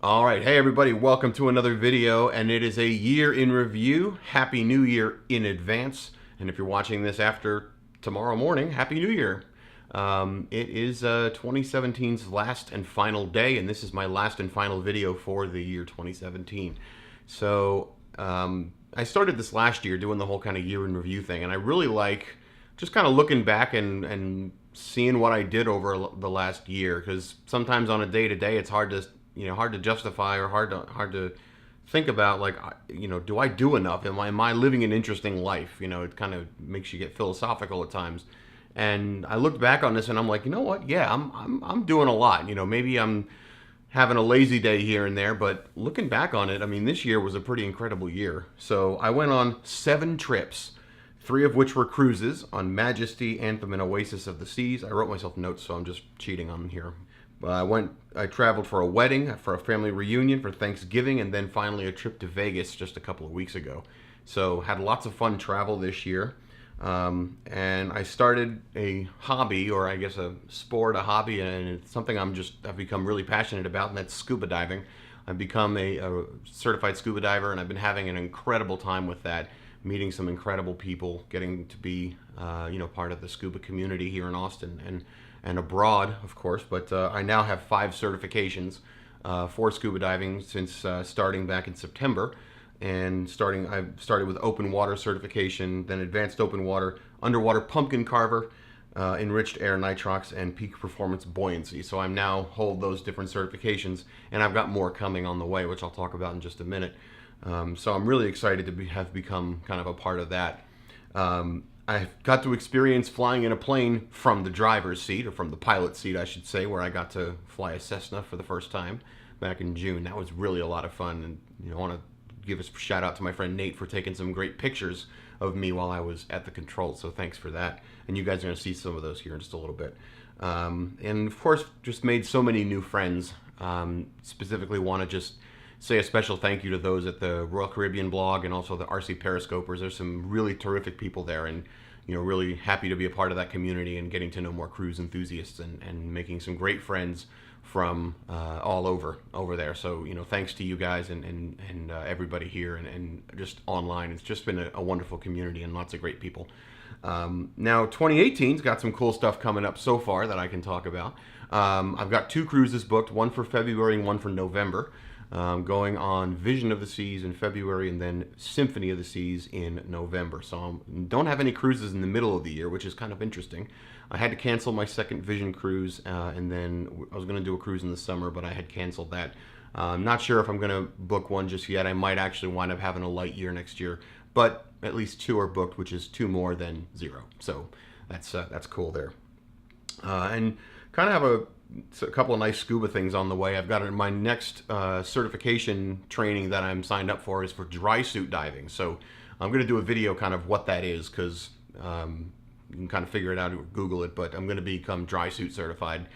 All right, hey everybody, welcome to another video, and it is a year in review. Happy New Year in advance, and if you're watching this after tomorrow morning, Happy New Year. It is 2017's last and final day, and this is my last and final video for the year 2017. So I started this last year doing the whole kind of year in review thing, and I really like just kind of looking back and seeing what I did over the last year, because sometimes on a day-to-day it's hard to justify, or hard to think about, like, do I do enough? Am I living an interesting life? It kind of makes you get philosophical at times. And I looked back on this and I'm like, you know what? Yeah, I'm doing a lot. Maybe I'm having a lazy day here and there, but looking back on it, I mean, this year was a pretty incredible year. So I went on 7 trips, 3 of which were cruises on Majesty, Anthem, and Oasis of the Seas. I wrote myself notes, so I'm just cheating on here. I traveled for a wedding, for a family reunion, for Thanksgiving, and then finally a trip to Vegas just a couple of weeks ago. So had lots of fun travel this year. And I started a hobby, or I guess a sport, a hobby, and it's something I've become really passionate about, and that's scuba diving. I've become a certified scuba diver, and I've been having an incredible time with that, meeting some incredible people, getting to be, part of the scuba community here in Austin and abroad, of course. But I now have 5 certifications for scuba diving since starting back in September. And I started with open water certification, then advanced open water, underwater pumpkin carver, enriched air nitrox, and peak performance buoyancy. So I'm now hold those different certifications, and I've got more coming on the way, which I'll talk about in just a minute. So I'm really excited to have become kind of a part of that. I got to experience flying in a plane from the driver's seat, or from the pilot's seat, I should say, where I got to fly a Cessna for the first time back in June. That was really a lot of fun, and I want to give a shout out to my friend Nate for taking some great pictures of me while I was at the controls. So thanks for that. And you guys are going to see some of those here in just a little bit. And of course, just made so many new friends. Specifically want to just say a special thank you to those at the Royal Caribbean blog and also the RC Periscopers. There's some really terrific people there, and really happy to be a part of that community and getting to know more cruise enthusiasts and making some great friends from all over there. So thanks to you guys and everybody here and just online. It's just been a wonderful community and lots of great people. Now 2018's got some cool stuff coming up so far that I can talk about. I've got 2 cruises booked, one for February and one for November. Going on Vision of the Seas in February, and then Symphony of the Seas in November. So I don't have any cruises in the middle of the year, which is kind of interesting. I had to cancel my second Vision cruise, and then I was going to do a cruise in the summer, but I had canceled that. I'm not sure if I'm going to book one just yet. I might actually wind up having a light year next year, but at least 2 are booked, which is 2 more than 0. So that's cool there. And kind of have a couple of nice scuba things on the way. I've got my next certification training that I'm signed up for is for dry suit diving. So I'm going to do a video kind of what that is, because you can kind of figure it out or Google it, but I'm going to become dry suit certified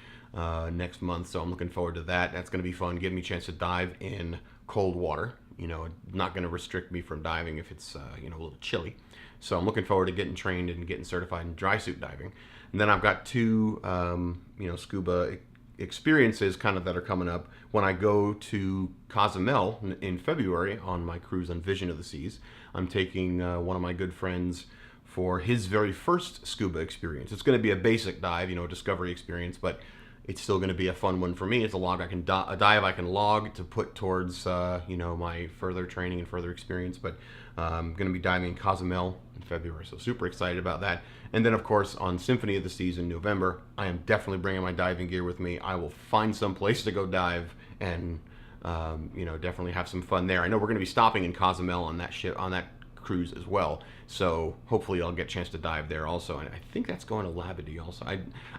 next month. So I'm looking forward to that. That's going to be fun, give me a chance to dive in cold water. Not going to restrict me from diving if it's a little chilly. So I'm looking forward to getting trained and getting certified in dry suit diving. And then I've got 2 scuba experiences kind of that are coming up when I go to Cozumel in February on my cruise on Vision of the Seas. I'm taking one of my good friends for his very first scuba experience. It's going to be a basic dive, a discovery experience, but it's still going to be a fun one for me. It's a dive I can log to put towards my further training and further experience. But I'm going to be diving in Cozumel in February, so super excited about that. And then of course on Symphony of the Seas in November, I am definitely bringing my diving gear with me. I will find some place to go dive and definitely have some fun there. I know we're going to be stopping in Cozumel on that cruise as well, so hopefully I'll get a chance to dive there also. And I think that's going to Labadee also.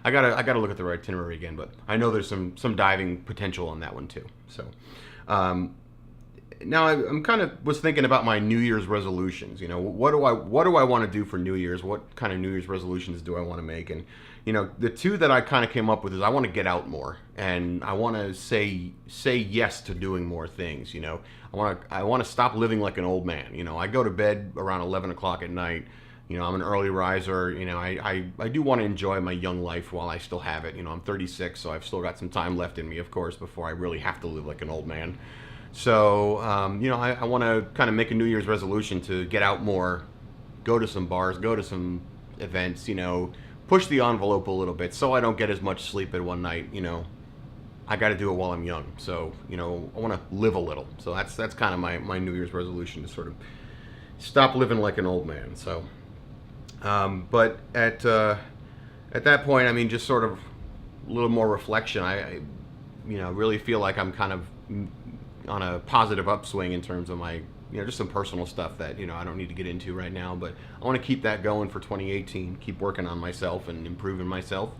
I gotta look at the itinerary again, but I know there's some diving potential on that one too. So now I'm kind of was thinking about my New Year's resolutions. What do I want to do for New Year's? What kind of New Year's resolutions do I want to make? And the 2 that I kind of came up with is I want to get out more, and I want to say yes to doing more things. I want to stop living like an old man. I go to bed around 11 o'clock at night, You know, I'm an early riser. You know, I do want to enjoy my young life while I still have it. You know, I'm 36, so I've still got some time left in me, of course, before I really have to live like an old man. So, you know, I want to kind of make a New Year's resolution to get out more, go to some bars, go to some events, you know, push the envelope a little bit so I don't get as much sleep at one night. You know, I got to do it while I'm young. So, you know, I want to live a little. So that's kind of my New Year's resolution, to sort of stop living like an old man. So, but at that point, I mean, just sort of a little more reflection. I you know, really feel like I'm kind of on a positive upswing in terms of my, you know, just some personal stuff that, you know, I don't need to get into right now, but I want to keep that going for 2018, keep working on myself and improving myself.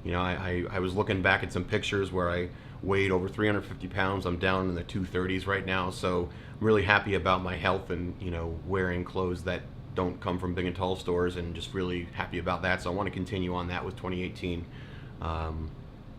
You know, I was looking back at some pictures where I weighed over 350 pounds. I'm down in the 230s right now, so I'm really happy about my health and, you know, wearing clothes that don't come from big and tall stores, and just really happy about that. So I want to continue on that with 2018.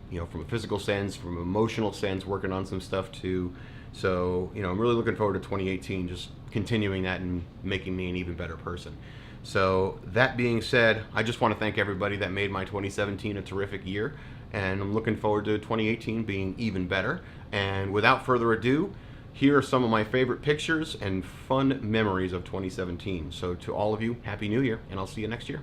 You know, from a physical sense, from an emotional sense, working on some stuff too. So, you know, I'm really looking forward to 2018, just continuing that and making me an even better person. So, that being said, I just want to thank everybody that made my 2017 a terrific year, and I'm looking forward to 2018 being even better. And without further ado, here are some of my favorite pictures and fun memories of 2017. So, to all of you, Happy New Year, and I'll see you next year.